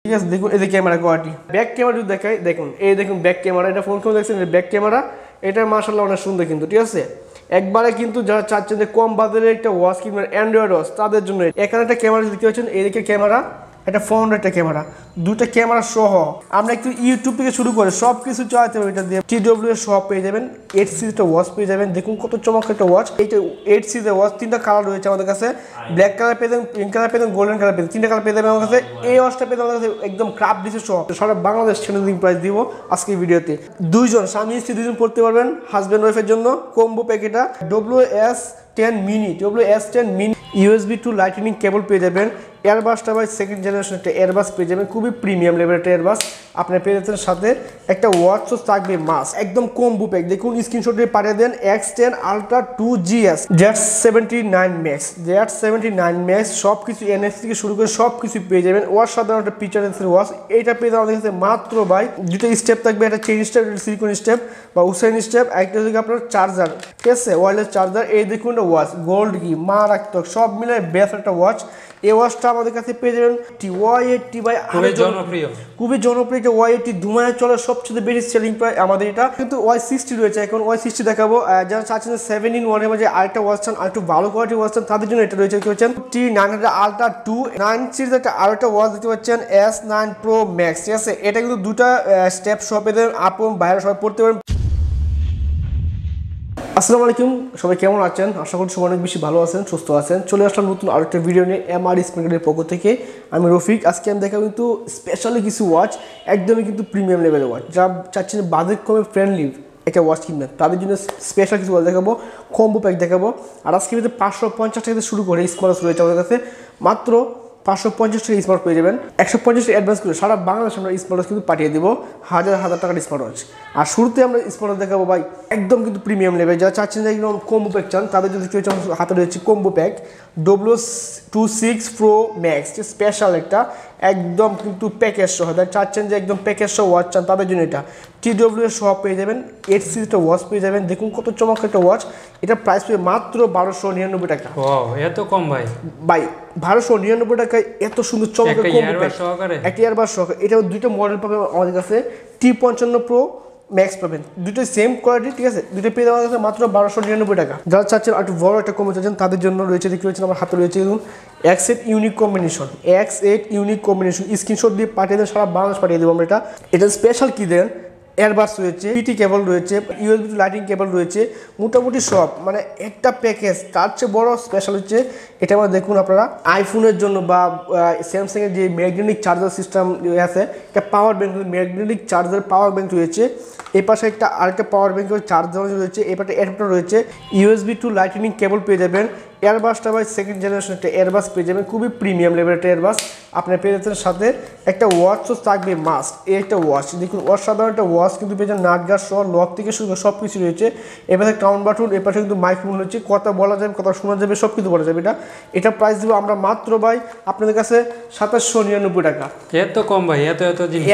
ঠিক আছে। দেখুন এই যে ক্যামেরা কোয়ালিটি, ব্যাক ক্যামেরা যদি দেখাই, দেখুন এই দেখুন ব্যাক ক্যামেরা, এটা ফোন করে দেখছেন ব্যাক ক্যামেরা, এটা মাশাআল্লাহ অনেক সুন্দর কিন্তু, ঠিক আছে। একবারে কিন্তু যারা চাচ্ছেন যে কম বাজেটের একটা ওয়াচ কিনবেন অ্যান্ড্রয়েড ওয়াচ, তাদের জন্য এখানে একটা ক্যামেরা দেখতে পাচ্ছেন, এইদিকে ক্যামেরা, এটা ফ্রন্ট একটা ক্যামেরা, দুটো ক্যামেরা সহ আমরা একটু ইউটিউব থেকে শুরু করে সব কিছু চালাতে হবে এটা দিয়ে। TW এর সব পেয়ে যাবেন, 8 সিরিজটা ওয়াচ পেয়ে যাবেন। দেখুন কত চমৎকার একটা ওয়াচ, এইটা 8 সিরিজের ওয়াচ, তিনটা কালার রয়েছে আমাদের কাছে, ব্ল্যাক কালার পেয়ে যাবেন, পিঙ্ক কালার পেয়ে যাবেন, গোল্ডেন কালার পেয়ে যাবেন, তিনটা কালার পেয়ে যাবেন আমার কাছে। এই ওয়াচটা পেয়ে যাবেন আমাদের কাছে একদম ক্রাফট ডিসে সহ, সারা বাংলাদেশ চ্যালেঞ্জিং প্রাইস দিব আজকে ভিডিওতে। দুইজন স্বামী স্ত্রী দুজন পড়তে পারবেন, হাজব্যান্ড ওয়াইফের জন্য কম্বো প্যাক এটা। WS10 mini, WS10 mini USB to lightning cable পেয়ে যাবেন। এয়ারবাসটা ভাই সেকেন্ড জেনারেশন একটা এয়ারবাস পেয়ে যাবেন, খুবই প্রিমিয়াম লেভেলের একটা এয়ারবাস আপনি পেয়ে যাচ্ছেন। সাথে একটা ওয়াচও থাকবে মাস, একদম কম্বো প্যাক। দেখুন স্ক্রিনশট দিয়ে পাঠিয়ে দেন X10 Ultra 2GS Z79 Max, Z79 Max সব কিছু NFC থেকে শুরু করে সব কিছু পেয়ে যাবেন। ওয়াচ সাধারণ একটা পিকচারের ওয়াচ, এইটা পেয়ে যাবেন আমাদের কাছে মাত্র ভাই দুটো স্টেপ থাকবে, একটা চেইন স্টেপ, একটা সিলিকন স্টেপ বা উসাইন স্টেপ, একটা হচ্ছে আপনার চার্জার, ঠিক আছে, ওয়্যারলেস চার্জার। এই দেখুন একটা ওয়াচ, গোল্ড কি মারাত্মক, সব মিলে বেস্ট একটা ওয়াচ। এই ওয়াচটা আমাদের কাছে পেয়ে যাবেন Y80 ভাই, খুবই জনপ্রিয় একটা Y80, ধুমায় চলে সবচেয়ে বেশি সেলিং প্রাইস আমাদের এটা। কিন্তু Y60 রয়েছে, এখন Y60 দেখাবো। যারা চাচ্ছেন 7-in-1 এর মধ্যে আরেকটা ওয়াচ চান, আরেকটু ভালো কোয়ালিটি ওয়াচ চান, তাদের জন্য এটা রয়েছে। কি হচ্ছেন T900 Ultra 2 9 সিরিজ একটা আরেকটা ওয়াচ দেখতে পাচ্ছেন S9 Pro Max, ঠিক আছে। এটা কিন্তু দুটা স্টেপ সহ পেয়ে যাবেন, আপন বাইরে সবাই পড়তে পারেন। আসসালামু আলাইকুম, সবাই কেমন আছেন? আশা করি সবাই অনেক বেশি ভালো আছেন, সুস্থ আছেন। চলে আসলাম নতুন আরেকটা ভিডিও নিয়ে MR স্মার্টের পক্ষ থেকে। আমি রফিক। আজকে আমি দেখাবো কিন্তু স্পেশালি কিছু ওয়াচ, একদমই কিন্তু প্রিমিয়াম লেভেলের ওয়াচ। যারা চাচ্ছেন বাজেট কমে ফ্রেন্ডলি একটা ওয়াচ কিনবেন, তাদের জন্য স্পেশাল কিছু ওয়াচ দেখাবো, কম্বো প্যাক দেখাবো। আর আজকে কিন্তু 550 টাকা থেকে শুরু করে স্মার্ট ওয়াচ রয়েছে আমাদের কাছে, মাত্র 550 টাকা স্মার্ট পেয়ে যাবেন। 150 টাকা অ্যাডভান্স করে সারা বাংলাদেশ আমরা স্মার্ট ওয়াচ কিন্তু পাঠিয়ে দেবো, হাজার হাজার টাকার স্মার্ট ওয়াচ। আর শুরুতে আমরা স্মার্ট ওয়াচ দেখাবো ভাই একদম কিন্তু প্রিমিয়াম লেভেল। যারা চাচ্ছেন যে একদম কম্বো প্যাক চান, তাদের জন্য কিছু হাতে রয়েছে combo pack W26 Pro Max, special একটা একদম কিন্তু প্যাকেজ সহ। যারা চাচ্ছেন যে একদম প্যাকেজ সহ ওয়াচ চান, তাদের জন্য এটা TW এর সহ পেয়ে যাবেন। 8 সিরিজটা ওয়াচ পেয়ে যাবেন। দেখুন কত চমৎকার একটা ওয়াচ, এটা প্রাইস পেয়ে মাত্র 1299 টাকা। এত কম ভাই? ভাই 1299 টাকায় এত সুন্দর চমৎকার কম্বো প্যাক, একটা ইয়ারবাস সহকারে। এটা দুইটা মডেল পাবেন আমাদের কাছে, T55 Pro Max পাবেন, দুটো সেম কোয়ালিটি, ঠিক আছে। দুটো পেয়ে যাওয়া যাচ্ছে মাত্র 1299 টাকা। যারা চাচ্ছেন একটু বড় একটা কম্বো চাচ্ছেন, তাদের জন্য রয়েছে, দেখতে পাচ্ছেন আমার হাতে রয়েছে দেখুন X8 unique combination, X8 unique combination. Screenshot দিয়ে পাঠিয়ে দেন, সারা বাংলাদেশ পাঠিয়ে দেবো আমরা। এটা স্পেশাল কি দেন, এয়ারবাস রয়েছে, PT কেবল রয়েছে, USB টু লাইটিং কেবল রয়েছে, মোটামুটি সব মানে একটা প্যাকেজ। তার চেয়ে বড় স্পেশাল হচ্ছে এটা আমরা দেখুন আপনারা আইফোনের জন্য বা স্যামসাংয়ের যে ম্যাগনেটিক চার্জার সিস্টেম আছে, একটা power bank, magnetic charger power bank রয়েছে। এই পাশে একটা আরেকটা পাওয়ার ব্যাংকের চার্জার রয়েছে, এই পাশে অ্যাডাপ্টার রয়েছে, USB টু লাইটনিং কেবল পেয়ে যাবেন। এয়ারবাসটা ভাই সেকেন্ড জেনারেশন একটা এয়ারবাস পেয়ে যাবেন, খুবই প্রিমিয়াম লেভেলের একটা এয়ারবাস আপনি পেয়ে যাচ্ছেন। সাথে একটা ওয়াচও থাকবে মাস্ট, এই একটা ওয়াচ। দেখুন ওয়াচ সাধারণ একটা ওয়াচ কিন্তু পেয়ে যান, নাটগাছ সহ লক থেকে শুরু করে সব কিছু রয়েছে। এপাশে কাউন্ট বাটন, এপাশে কিন্তু মাইক্রোফোন রয়েছে, কথা বলা যাবে, কথা শোনা যাবে, সব কিছু বলা যাবে। এটা প্রাইস দেবো আমরা মাত্র ভাই আপনাদের কাছে 2799 টাকা। এত কম ভাই?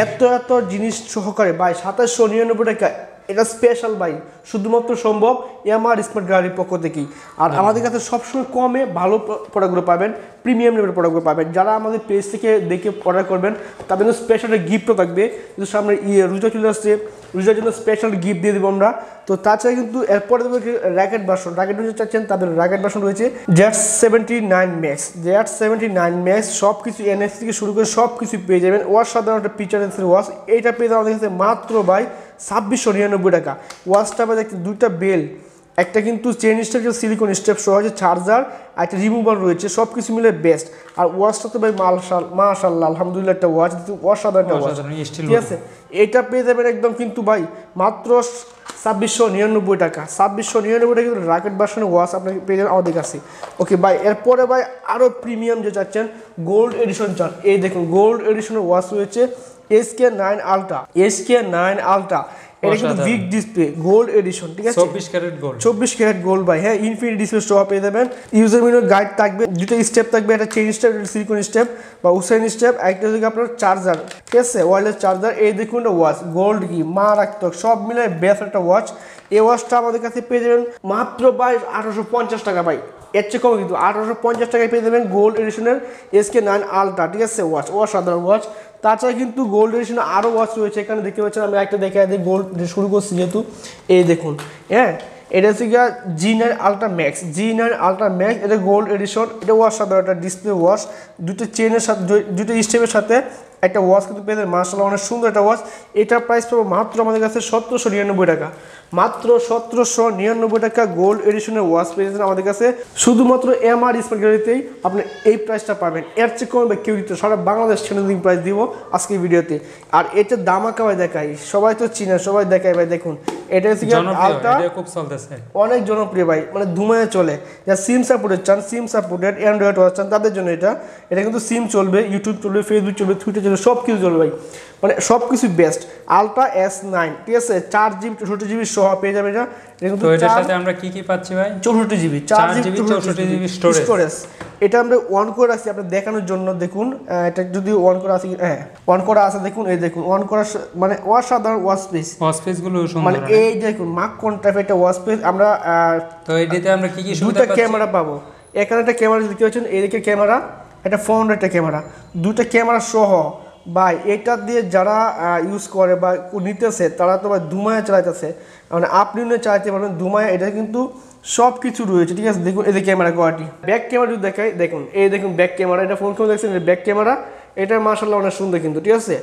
এত জিনিস সহকারে ভাই 2799 টাকা। এটা স্পেশাল ভাই, শুধুমাত্র সম্ভব MR স্মার্ট গাড়ির পক্ষ থেকেই। আর আমাদের কাছে সবসময় কমে ভালো প্রোডাক্টগুলো পাবেন, প্রিমিয়াম লেভেলের প্রোডাক্টগুলো পাবেন। যারা আমাদের পেজ থেকে দেখে অর্ডার করবেন, তাদের জন্য স্পেশাল একটা গিফটও থাকবে। কিন্তু সামনে রোজা চলে আসছে, রোজার জন্য স্পেশাল গিফট দিয়ে দেবো আমরা। তো তাছাড়া কিন্তু এরপরে দেবো র্যাকেট ভার্সন, র্যাকেট ভার্সন চাচ্ছেন, তাদের র্যাকেট ভার্সন রয়েছে Z79 Max, Z79 Max সব কিছু NFC থেকে শুরু করে সব কিছু পেয়ে যাবেন। ওয়াচ সাধারণ একটা পিকচারের ওয়াচ, এইটা পেয়ে যাবেন আমাদের কাছে মাত্র ভাই 2699 টাকা। ওয়াচটা আবার দেখতে দুইটা বেল, একটা কিন্তু চেইন স্টেপ, সিলিকন স্টেপ সহ যে চার্জার, আর একটা রিমুভার রয়েছে, সব কিছু মিলে বেস্ট। আর ওয়াচটা তো ভাই মাশাআল্লাহ আলহামদুলিল্লাহ একটা ওয়াচ, অসাধারণ একটা ওয়াচ, ঠিক আছে। এটা পেয়ে যাবেন একদম কিন্তু ভাই মাত্র 2699 টাকা। 2699 টাকা কিন্তু রাকেট ভার্সনের ওয়াচ আপনাকে পেয়ে যাবেন আমাদের কাছে। ওকে ভাই, এরপরে ভাই আরও প্রিমিয়াম যে চাচ্ছেন, গোল্ড এডিশন চান, এই দেখুন গোল্ড এডিশনের ওয়াচ রয়েছে SK9 Ultra, SK9 Ultra। এটা কিন্তু বিগ ডিসপ্লে গোল্ড এডিশন, ঠিক আছে, 24 ক্যারেট গোল্ড ভাই। হ্যাঁ, ইনফিনিটি ডিসপ্লে সহ পেয়ে যাবেন। ইউজার মেনুর গাইড থাকবে, দুটো স্টেপ থাকবে, একটা চেইন স্টেপ, একটা সিলিকন স্টেপ বা উসাইন স্টেপ, একটা হচ্ছে আপনার চার্জার, ঠিক আছে, ওয়্যারলেস চার্জার। এই দেখুন একটা ওয়াচ, গোল্ড কি মারাত্মক, সব মিলে বেস্ট একটা ওয়াচ। এই ওয়াচটা আমাদের কাছে পেয়ে যাবেন মাত্র ভাই 1850 টাকা ভাই। এর চেয়ে কম কিন্তু 1850 টাকায় পেয়ে যাবেন গোল্ড এডিশনের SK9 আলট্রা, ঠিক আছে। ওয়াচ অসাধারণ ওয়াচ। তাছাড়া কিন্তু গোল্ড এডিশনে আরও ওয়াচ রয়েছে, এখানে দেখতে পাচ্ছেন। আমি একটা দেখে দিই, গোল্ড শুরু করছি যেহেতু, এই দেখুন, হ্যাঁ, এটা হচ্ছে গিয়ে G9 ultra max, G9 ultra max, এটা গোল্ড এডিশন। এটা ওয়াচ সাধারণ একটা ডিসপ্লে ওয়াচ, দুটো চেনের সাথে, দুটো স্টেপের সাথে একটা ওয়াচ কিন্তু পেয়ে যাবেন। মাশাআল্লাহ অনেক সুন্দর একটা ওয়াচ। এটার প্রাইস পাবো মাত্র আমাদের কাছে 1799 টাকা, মাত্র 1799 টাকা গোল্ড এডিশনের ওয়াচ পেয়ে যাচ্ছেন আমাদের কাছে। শুধুমাত্র MR স্মার্ট গ্যালারিতেই আপনি এই প্রাইসটা পাবেন, এর চেয়ে কমবে কেউ দিতে। সারা বাংলাদেশ চ্যালেঞ্জিং প্রাইস দিব আজকের ভিডিওতে। আর এটা দামাকা ভাই দেখাই, সবাই তো চিনে, সবাই দেখায় ভাই। দেখুন এটা হচ্ছে আলট্রা, খুব চলতেছে, অনেক জনপ্রিয় ভাই, মানে ধুমায় চলে। যা সিম সাপোর্টেড চান, সিম সাপোর্টেড অ্যান্ড্রয়েড ওয়াচ চান, তাদের জন্য এটা কিন্তু সিম চলবে, ইউটিউব চলবে, ফেসবুক চলবে, টুইটার চলবে, সব কিছু চলবে ভাই, মানে সব কিছু বেস্ট। আলট্রা S9, ঠিক আছে, 4GB 64GB সহ পেয়ে যাবে এটা। তো এটার সাথে আমরা কি কি পাচ্ছি ভাই? 64GB 4GB 64GB storage. এটা আমরা অন করে রাখছি আপনাদের দেখানোর জন্য। দেখুন এটা যদি অন করা আছে, হ্যাঁ অন করা আছে, দেখুন এই দেখুন অন করা, মানে অসাধারণ ওয়াচ স্পেস গুলো সুন্দর, মানে এই দেখুন মাক কন্ট্রাফ একটা ওয়াচ পেজ। আমরা তো এটাতে আমরা কি কি সুবিধা দুটো পাচ্ছি? ক্যামেরা পাবো, এখানে একটা ক্যামেরা দেখতে পাচ্ছেন, এদিকে ক্যামেরা, একটা ফ্রন্ট একটা ক্যামেরা, দুটো ক্যামেরা সহ ভাই। এটা দিয়ে যারা ইউজ করে বা নিতেছে তারা তো ভাই ধুমায় চালাইতেছে, মানে আপনি চালাইতে পারবেন ধুমায়। এটা কিন্তু সব কিছু রয়েছে, ঠিক আছে। দেখুন এই যে ক্যামেরা কোয়ালিটি, ব্যাক ক্যামেরা যদি দেখাই, দেখুন এই দেখুন ব্যাক ক্যামেরা, এটা ফোন করে দেখছেন, ব্যাক ক্যামেরা, এটা মাশাআল্লাহ অনেক সুন্দর কিন্তু, ঠিক আছে।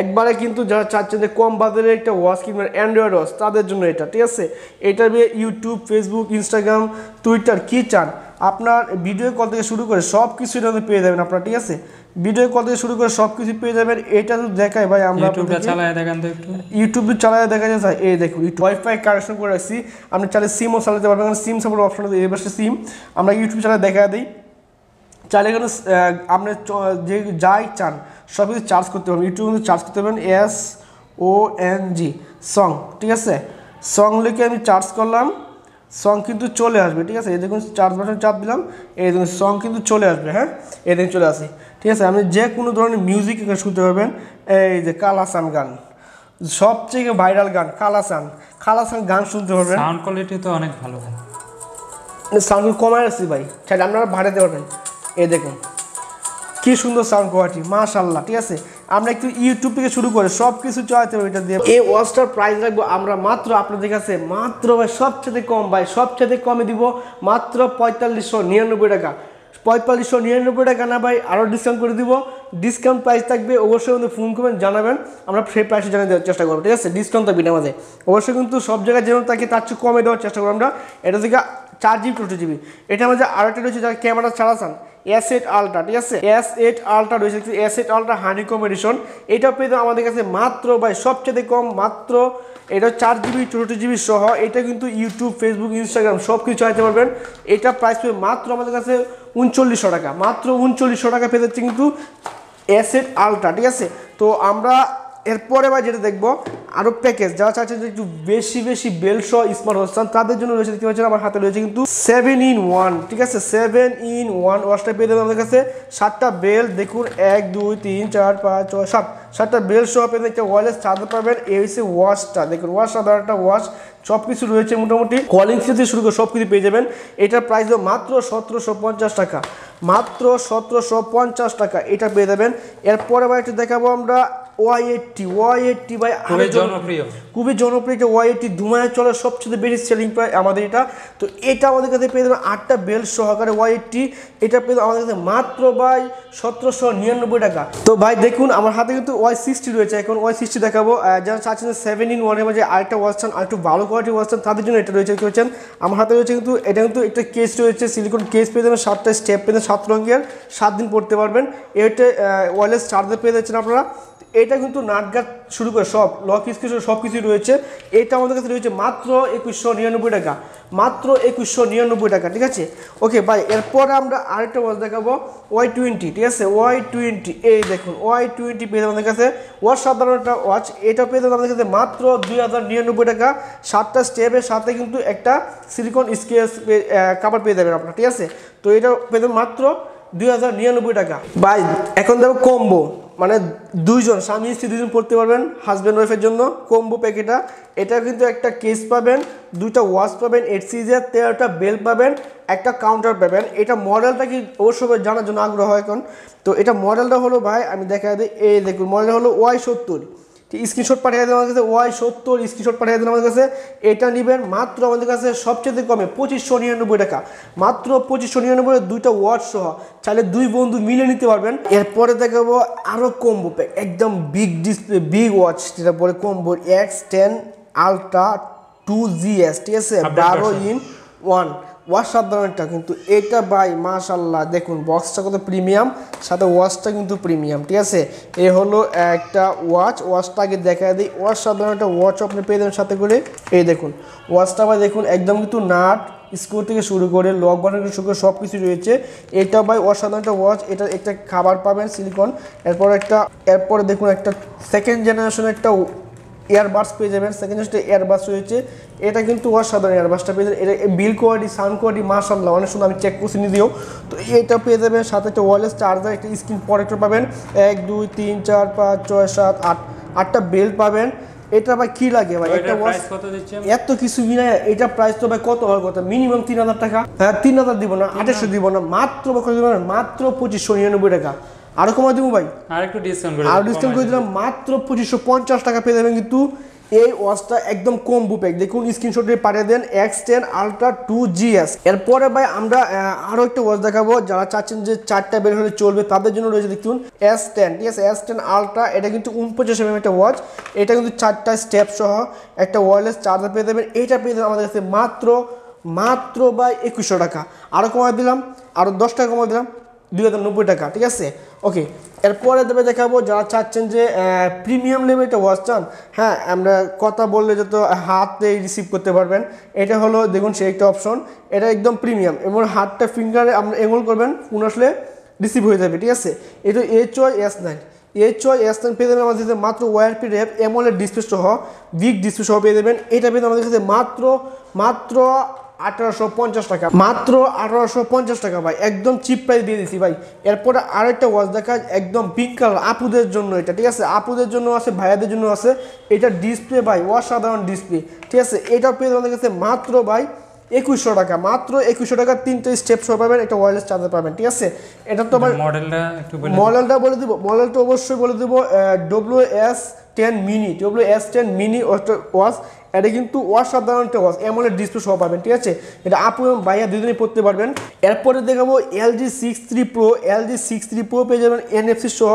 একবারে কিন্তু যারা চাচ্ছেন যে কম বাজারে একটা ওয়াচ কিনবেন, অ্যান্ড্রয়েড ওয়াচ, তাদের জন্য এটা, ঠিক আছে। এটা দিয়ে ইউটিউব, ফেসবুক, ইনস্টাগ্রাম, টুইটার কি চান আপনার, ভিডিও কল থেকে শুরু করে সব কিছু এটাতে পেয়ে যাবেন আপনারা, ঠিক আছে। ভিডিও কল থেকে শুরু করে সব কিছু পেয়ে যাবেন। এটা তো দেখাই ভাই, আমরা ইউটিউবটা চালায় দেখেন তো একটু, ইউটিউব চালায় দেখা যায়। এই দেখুন ওয়াইফাই কানেকশন করে রাখছি, আপনি চাইলে সিমও চালাতে পারবেন, কারণ সিম সাপোর্ট অপশন আছে, এই পাশে সিম। আমরা ইউটিউব চালায় দেখা দিই, চাইলে এখানে আপনি যে যাই চান সব কিছু চার্জ করতে পারবেন। ইউটিউব কিন্তু চার্জ করতে পারবেন, SONG সং, ঠিক আছে। সং লিখে আমি চার্জ করলাম, সং কিন্তু চলে আসবে, ঠিক আছে। এই দেখুন চার্জ বাটন চাপ দিলাম, এই দেখুন সং কিন্তু চলে আসবে, হ্যাঁ এই দেখুন চলে আসে, ঠিক আছে। আপনি যে কোনো ধরনের মিউজিক এখানে শুনতে পারবেন। এই যে কালাসান গান, সবচেয়ে ভাইরাল গান কালাসান গান শুনতে পারবেন। সাউন্ড কোয়ালিটি তো অনেক ভালো, সাউন্ড কমায় আসছি ভাই, চাইলে আপনারা বাড়াতে পারবেন। এই দেখুন কি সুন্দর সাউন্ড কোয়ালিটি, মাশাআল্লাহ, ঠিক আছে। আমরা একটু ইউটিউব থেকে শুরু করে সব কিছু চালাতে পারবো এটা দিয়ে। এই ওয়াচটার প্রাইস রাখবো আমরা মাত্র আপনাদের কাছে, মাত্র ভাই সবচেয়ে কম ভাই, সবচেয়ে কমে দিব মাত্র 4599 টাকা। 4599 টাকা না ভাই, আরও ডিসকাউন্ট করে দিব। ডিসকাউন্ট প্রাইস থাকবে, অবশ্যই আমাদের ফোন করবেন, জানাবেন, আমরা সেই প্রাইসে জানিয়ে দেওয়ার চেষ্টা করবো, ঠিক আছে। ডিসকাউন্ট থাকবে না আমাদের, অবশ্যই কিন্তু সব জায়গায় যেমন থাকে তার চেয়ে কমে দেওয়ার চেষ্টা করবো আমরা। এটা থেকে 4GB 2GB। এটা আমাদের আরেকটা রয়েছে যারা ক্যামেরা ছাড়া চান, S8 আলট্রা, ঠিক আছে। S8 আলট্রা রয়েছে, S8 আলট্রা হানিকম এডিশন। এটা পেয়ে যাবেন আমাদের কাছে মাত্র ভাই সবচেয়ে কম, মাত্র এটা 4GB 2GB সহ। এটা কিন্তু ইউটিউব, ফেসবুক, ইনস্টাগ্রাম সব কিছু চালাতে পারবেন। এটা প্রাইস পেয়ে মাত্র আমাদের কাছে 3900 টাকা, মাত্র 3900 টাকা পেয়ে যাচ্ছে কিন্তু S8 আলট্রা, ঠিক আছে। তো আমরা এরপরে ভাই যেটা দেখবো আরও প্যাকেজ, যারা চাচ্ছেন যে একটু বেশি বেল্ট সহ স্মার্ট ওয়াচ চান, তাদের জন্য রয়েছে, দেখতে পাচ্ছেন আমার হাতে রয়েছে কিন্তু 7-in-1, ঠিক আছে। 7-in-1 ওয়াচটা পেয়ে যাবেন আমাদের কাছে। 7টা বেল্ট, দেখুন 1 2 3 4 5 6 7টা বেল্ট সহ পেয়ে একটা ওয়্যারলেস চার্জার পাবেন। এই হচ্ছে ওয়াচটা, দেখুন ওয়াচ সাধারণ একটা ওয়াচ, সব কিছু রয়েছে মোটামুটি, কলিং থেকে শুরু করে সব কিছু পেয়ে যাবেন। এটার প্রাইস হলো মাত্র 1750 টাকা, মাত্র 1750 টাকা এটা পেয়ে যাবেন। এরপরে ভাই একটু দেখাবো আমরা Y80 ভাই, খুবই জনপ্রিয় একটা Y80, ধুমায় চলে, সবচেয়ে বেশি সেলিং প্রাইস আমাদের এটা। তো এটা আমাদের কাছে পেয়ে যাবেন 8টা বেল্ট সহকারে Y80। এটা পেয়ে আমাদের কাছে মাত্র ভাই 1799 টাকা। তো ভাই দেখুন আমার হাতে কিন্তু Y60 রয়েছে, এখন Y60 দেখাবো। যারা চাচ্ছেন 7-in-1 এর মধ্যে আরেকটা ওয়াচ চান, আরেকটু ভালো কোয়ালিটির ওয়াচ চান, তাদের জন্য এটা রয়েছে, দেখতে পাচ্ছেন আমার হাতে রয়েছে কিন্তু। এটা কিন্তু একটা কেস রয়েছে, সিলিকন কেস পেয়ে যাবেন, 7টা স্টেপ পেয়ে যাবেন, 7 রঙের, 7 দিন পড়তে পারবেন। এটা ওয়্যারলেস চার্জার পেয়ে যাচ্ছেন আপনারা। এটা কিন্তু নাটগাট শুরু করে সব লক স্ক্রিন সব কিছুই রয়েছে। এটা আমাদের কাছে রয়েছে মাত্র 2199 টাকা, মাত্র 2199 টাকা, ঠিক আছে। ওকে ভাই, এরপরে আমরা আরেকটা ওয়াচ দেখাবো Y20, ঠিক আছে। Y20, এই দেখুন Y20 পেয়ে আমাদের কাছে, ওয়াচ সাধারণ একটা ওয়াচ। এটা পেয়ে আমাদের কাছে মাত্র 2099 টাকা। 7টা স্টেপের সাথে কিন্তু একটা সিলিকন স্কেচ কাভার পেয়ে যাবেন আপনারা, ঠিক আছে। তো এটা পেয়ে মাত্র 2099 টাকা। ভাই এখন দেখো কম্বো, মানে দুইজন স্বামী স্ত্রী দুজন পড়তে পারবেন, হাজব্যান্ড ওয়াইফের জন্য কম্বো প্যাক এটা। এটা কিন্তু একটা কেস পাবেন, দুইটা ওয়াচ পাবেন, 8 সিরিজের 13টা বেল পাবেন, একটা কাউন্টার পাবেন। এটা মডেলটা কি অবশ্যই জানার জন্য আগ্রহ হয় এখন। তো এটা মডেলটা হলো ভাই আমি দেখা দিই, এই দেখুন মডেলটা হলো Y70। স্ক্রিনশট পাঠিয়ে দেন আমার কাছে, Y70 স্ক্রিনশট পাঠিয়ে দেন আমার কাছে। এটা নেবেন মাত্র আমাদের কাছে সবচেয়ে কমে 2599 টাকা, মাত্র 2599 দুইটা ওয়াচ সহ, চাইলে দুই বন্ধু মিলে নিতে পারবেন। এরপরে দেখাবো আরও কম্বো প্যাক, একদম বিগ ডিসপ্লে বিগ ওয়াচ যেটা বলে কম্বো, X10 Ultra 2GS, ঠিক আছে, 12-in-1 অসাধারণটা কিন্তু এটা ভাই মাশাল্লাহ। দেখুন বক্সটা কত প্রিমিয়াম, সাথে ওয়াচটা কিন্তু প্রিমিয়াম, ঠিক আছে। এ হলো একটা ওয়াচটা আগে দেখা দিই। অসাধারণ একটা ওয়াচ আপনি পেয়ে যাবেন সাথে করে। এই দেখুন ওয়াচটা ভাই দেখুন একদম কিন্তু নাট স্ক্রু থেকে শুরু করে লক বাটন থেকে শুরু করে সব কিছু রয়েছে। এটা ভাই অসাধারণ একটা ওয়াচ। এটা একটা খাবার পাবেন সিলিকন। এরপরে দেখুন একটা সেকেন্ড জেনারেশন একটা ইয়ারবাডস পেয়ে যাবেন, সেকেন্ড জেনারেশন ইয়ারবাডস রয়েছে। এটা কিন্তু অসাধারণ ইয়ারবাডসটা পেয়ে যাবেন। এটা বিল কোয়ালিটি সাউন্ড কোয়ালিটি মাশাআল্লাহ অনেক সুন্দর, আমি চেক করছি নিজেও। তো এটা পেয়ে যাবেন সাথে একটা ওয়্যারলেস চার্জার, একটা স্ক্রিন প্রোটেক্টর পাবেন, 1 2 3 4 5 6 7 8 8টা বেল্ট পাবেন। এটা ভাই কি লাগে ভাই, একটা ওয়াচ এত কিছু মিলে এটা প্রাইস তো ভাই কত হওয়ার কথা, মিনিমাম 3000 টাকা। হ্যাঁ 3000 দিব না, 2800 দিব না, মাত্র মাত্র 2599 টাকা। আরো কমাই দেবো ভাই, আর একটু ডিসকাউন্ট করে দিলাম, মাত্র 2550 টাকা পেয়ে যাবেন কিন্তু এই ওয়াচটা একদম কম্বো প্যাক। দেখুন স্ক্রিনশটে পাঠিয়ে দেন, X10 Ultra 2GS। এরপরে ভাই আমরা আরও একটা ওয়াচ দেখাবো, যারা চাচ্ছেন যে 4টা বের হলে চলবে তাদের জন্য রয়েছে দেখুন S10, ঠিক আছে, S10 Ultra। এটা কিন্তু 49mm একটা ওয়াচ। এটা কিন্তু 4টা স্টেপ সহ একটা ওয়্যারলেস চার্জার পেয়ে যাবেন। এটা পেয়ে যাবেন আমাদের কাছে মাত্র ভাই 2100 টাকা। আরও কমাই দিলাম, আরও 10 টাকা কমাই দিলাম, 2090 টাকা, ঠিক আছে। ওকে এরপরে দেবে দেখাবো যারা চাচ্ছেন যে প্রিমিয়াম লেভেল একটা ওয়াচ চান। হ্যাঁ আমরা কথা বললে যত হাতে রিসিভ করতে পারবেন, এটা হলো দেখুন সেই একটা অপশন। এটা একদম প্রিমিয়াম এবং হাতটা ফিঙ্গারে আমরা এঙ্গল করবেন, ফোন আসলে রিসিভ হয়ে যাবে, ঠিক আছে। এটা HY-S9 পেয়ে যাবেন আমাদের কাছে মাত্র ওয়ারপি র্যাপ অ্যামোলেড ডিসপ্লে সহ, বিগ ডিসপ্লে সহ পেয়ে যাবেন। এটা পেয়ে আমাদের কাছে মাত্র 1850 টাকা, মাত্র 1850 টাকা ভাই, একদম চিপ প্রাইস দিয়ে দিচ্ছি ভাই। এরপরে আরেকটা ওয়াচ দেখা, একদম পিঙ্ক কালার, আপুদের জন্য এটা, ঠিক আছে, আপুদের জন্য আছে, ভাইয়াদের জন্য আছে। এটা ডিসপ্লে ভাই অসাধারণ ডিসপ্লে, ঠিক আছে। এটা পেয়ে আমাদের কাছে মাত্র ভাই 2100 টাকা, মাত্র 2100 টাকা। 3টে স্টেপ সহ পাবেন, একটা ওয়্যারলেস চার্জার পাবেন, ঠিক আছে। এটা তো মডেলটা বলে দিব, মডেলটা অবশ্যই বলে দেবো, WS10 মিনি ওয়াচ। এটা কিন্তু অসাধারণ একটা ওয়াচ, অ্যামোলেড ডিসপ্লে সহ পাবেন, ঠিক আছে। এটা আপু এবং ভাইয়া দুজনেই পড়তে পারবেন। এরপরে দেখাবো LG63 Pro পেয়ে যাবেন NFC সহ,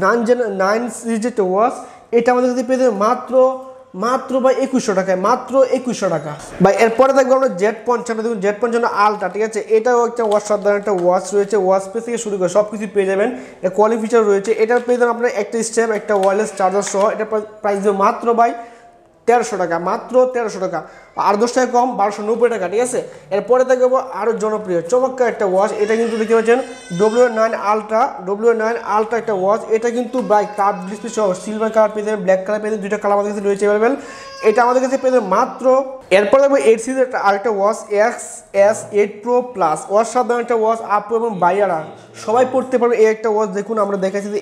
9 সিরিজের একটা ওয়াচ। এটা আমাদের কাছে পেয়ে যাবেন মাত্র ভাই 2100 টাকায়, মাত্র 2100 টাকা ভাই। এরপরে দেখবো আমরা Z55, দেখুন Z55 আলট্রা, ঠিক আছে। এটাও একটা অসাধারণ একটা ওয়াচ রয়েছে, ওয়াচ পেজ থেকে শুরু করে সব কিছু পেয়ে যাবেন, কোয়ালিটি ফিচার রয়েছে। এটার পেয়ে যাবেন আপনার একটা স্টেপ, একটা ওয়্যারলেস চার্জার সহ। এটা প্রাইস দেবো মাত্র ভাই 1300 টাকা, মাত্র 1300 টাকা, আর 10 টাকা কম, 1290 টাকা, ঠিক আছে। এরপরে দেখবো আরও জনপ্রিয় চমৎকার একটা ওয়াচ। এটা কিন্তু দেখতে পাচ্ছেন W9 আলট্রা একটা ওয়াচ। এটা কিন্তু বাই কার্ভ ডিসপ্লে সহ, সিলভার কালার পেয়ে যাবেন, ব্ল্যাক কালার পেয়ে যাবেন, দুইটা কালার আমাদের কাছে রয়েছে অ্যাভেলেবেল। এটা আমাদের কাছে পেয়ে যাবেন মাত্র। এরপরে দেখবো 8 সিরিজের আরেকটা ওয়াচ, XS8 Pro Plus, অসাধারণ একটা ওয়াচ, আপু এবং বাইয়ারা সবাই পড়তে পারবে এই একটা ওয়াচ। দেখুন আমরা দেখাচ্ছি যে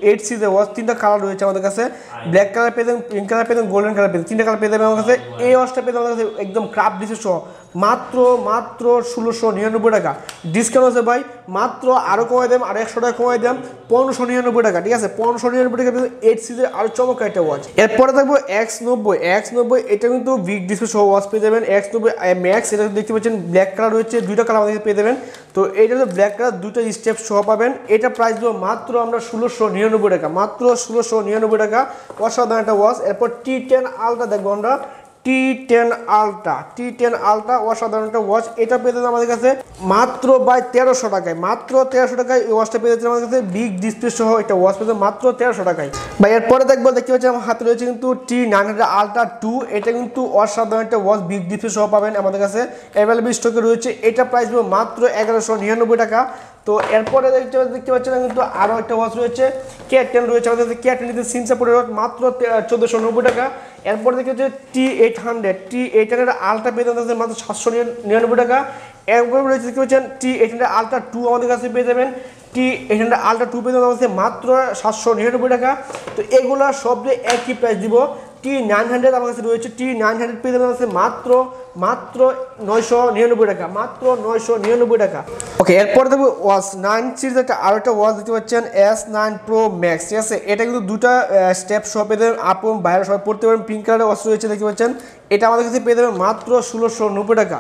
8 সিরিজের ওয়াচ, 3টা কালার রয়েছে আমাদের কাছে, ব্ল্যাক কালার পেয়ে যাবেন, পিঙ্ক কালার পেয়ে যাবেন, গোল্ডেন কালার পেয়ে যাবেন, 3টা কালার পেয়ে যাবেন আমার কাছে। এই ওয়াচটা পেয়ে যাবেন আমাদের কাছে একদম ক্রাফট ডিসপ্লে সহ, মাত্র 1699 টাকা। ডিসকাউন্ট আছে ভাই, মাত্র আরও কমাই দেন, আর 100 টাকা কমাই দেন, 1599 টাকা, ঠিক আছে। 1599 টাকা 8 সিরিজের আরও চমৎকার একটা ওয়াচ। এরপরে দেখবো X90, এটা কিন্তু বিগ ডিসপ্লে সহ ওয়াচ পেয়ে যাবেন, X90 ম্যাক্স। এটা দেখতে পাচ্ছেন ব্ল্যাক কালার রয়েছে, দুইটা কালার আমাদের পেয়ে যাবেন। তো এইটা ব্ল্যাক কালার, দুটো স্টেপ সহ পাবেন। এটা প্রাইস দেবো মাত্র আমরা 1699 টাকা, মাত্র 1699 টাকা, অসাধারণ একটা ওয়াচ। এরপর T10 আলট্রা দেখবো আমরা, T10 আলট্রা অসাধারণ একটা ওয়াচ। এটা পেয়ে যাবেন আমাদের কাছে মাত্র বাই 1300 টাকায়, মাত্র 1300 টাকায় এই ওয়াচটা পেয়ে যাচ্ছে আমাদের কাছে, বিগ ডিসপ্লে সহ একটা ওয়াচ পেয়ে যাবেন মাত্র 1300 টাকায় ভাই। এরপরে দেখতে পাচ্ছি আমার হাতে রয়েছে কিন্তু T900 Ultra 2। এটা কিন্তু অসাধারণ একটা ওয়াচ, বিগ ডিসপ্লে সহ পাবেন আমাদের কাছে, অ্যাভেলেবল স্টকে রয়েছে। এটা প্রাইস দেবো মাত্র 1199 টাকা। তো এরপরে দেখতে পাচ্ছেন কিন্তু আরও একটা ওয়াচ রয়েছে, K10 রয়েছে আমাদের কাছে। K10 সিনসাপুরের মাত্র 1490 টাকা। এরপর দেখতে হচ্ছে T800 আলট্রা পেয়ে যাবেন মাত্র 799 টাকা। এরপরে রয়েছে দেখতে পাচ্ছেন T800 Ultra 2 আমাদের কাছে পেয়ে যাবেন T800 আলট্রা 2 পেয়ে যাবেন আমাদের মাত্র 799 টাকা। তো এগুলো সব দিয়ে একই প্রাইস দিব। T900 আমার কাছে রয়েছে, T900 পেয়ে যাবেন আমাদের মাত্র 999 টাকা, মাত্র 999 টাকা। ওকে, এরপরে দেখবো ওয়াচ 9 সিরিজ একটা আরো একটা ওয়াচ দেখতে পাচ্ছেন S9 Pro Max, ঠিক আছে। এটা কিন্তু দুটা স্টেপ সহ পেয়ে যাবেন, আপ এবং বাইরে সবাই পড়তে পারেন। পিঙ্ক কালারের ওয়াচ রয়েছে দেখতে পাচ্ছেন। এটা আমাদের কাছে পেয়ে যাবেন মাত্র 1690 টাকা,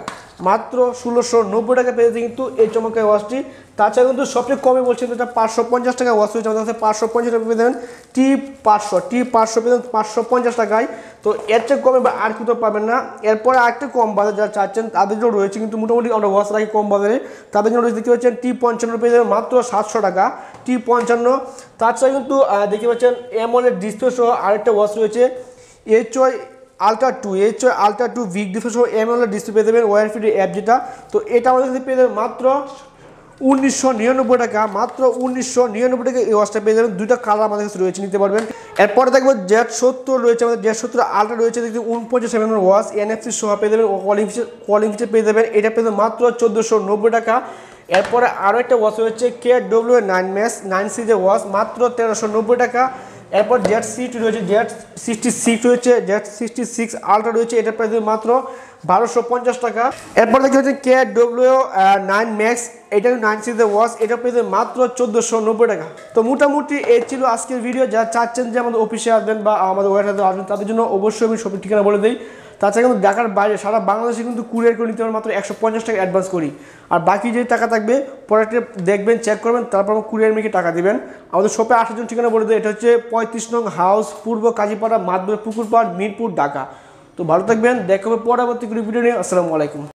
মাত্র 1690 টাকা পেয়ে যাচ্ছে কিন্তু এই চমৎকার ওয়াচটি। তাছাড়া কিন্তু সবচেয়ে কমে বলছেন এটা 550 টাকা ওয়াচ রয়েছে আমাদের কাছে, 550 টাকা পেয়ে যাবেন। T500 পেয়ে যাবেন 550 টাকায়। তো এর চেয়ে কমে আর কোথাও পাবেন না। এরপরে আরেকটা কম বাজারে যারা চাচ্ছেন তাদের জন্য রয়েছে, কিন্তু মোটামুটি আমরা ওয়াচ রাখি কম বাজারে, তাদের জন্য রয়েছে দেখতে পাচ্ছেন T55 পেয়ে যাবেন মাত্র 700 টাকা, T55। তাছাড়া কিন্তু দেখতে পাচ্ছেন AMOLED ডিসপ্লে সহ আরেকটা ওয়াচ রয়েছে HY Ultra 2 বিগ ডিসপ্লে সহ AMOLED ডিসপ্লে পেয়ে যাবেন, ওয়্যার ফ্রি অ্যাপ যেটা। তো এটা আমাদের কাছে পেয়ে যাবেন মাত্র 1999 টাকা, মাত্র 1999 টাকা এই ওয়াচটা পেয়ে যাবেন। দুইটা কালার আমাদের কাছে রয়েছে, নিতে পারবেন। এরপরে দেখবো Z70 রয়েছে আমাদের, Z70 আলট্রা রয়েছে দেখতে 49 mm ওয়াচ, NFC সহ পেয়ে যাবেন, কলিং ফিচার পেয়ে যাবেন। এটা পেয়ে যাবেন মাত্র 1490 টাকা। এরপরে আরও একটা ওয়াচ রয়েছে KW9 Max 9 সিরিজের ওয়াচ, মাত্র 1390 টাকা। এরপর Z60 রয়েছে, Z66 রয়েছে, Z66 আলট্রা রয়েছে, এটা প্রাইস মাত্র 1250 টাকা। এরপর দেখতে হচ্ছে KW9 Max, এটা 9 সিরিজের ওয়াচ, এটা পেয়ে মাত্র 1490 টাকা। তো মোটামুটি এই ছিল আজকের ভিডিও। যারা চাচ্ছেন যে আমাদের অফিসে আসবেন বা আমাদের ওয়েবসাইটে আসবেন তাদের জন্য অবশ্যই আমি সঠিক ঠিকানা বলে দিই। তাছাড়া কিন্তু ঢাকার বাইরে সারা বাংলাদেশে কিন্তু কুরিয়ার করে নিতে পারেন, মাত্র 150 টাকা অ্যাডভান্স করি। আর বাকি যে টাকা থাকবে প্রোডাক্টে দেখবেন, চেক করবেন, তারপর কুরিয়ার মেকে টাকা দেবেন। আমাদের শপে আসার জন্য ঠিকানা বলে দিই, এটা হচ্ছে 35 নং হাউস, পূর্ব কাজীপাড়া, মাদবর পুকুরপাড়, মিরপুর, ঢাকা। তো ভালো থাকবেন, দেখা হবে পরবর্তী ভিডিও নিয়ে। আসসালামু আলাইকুম।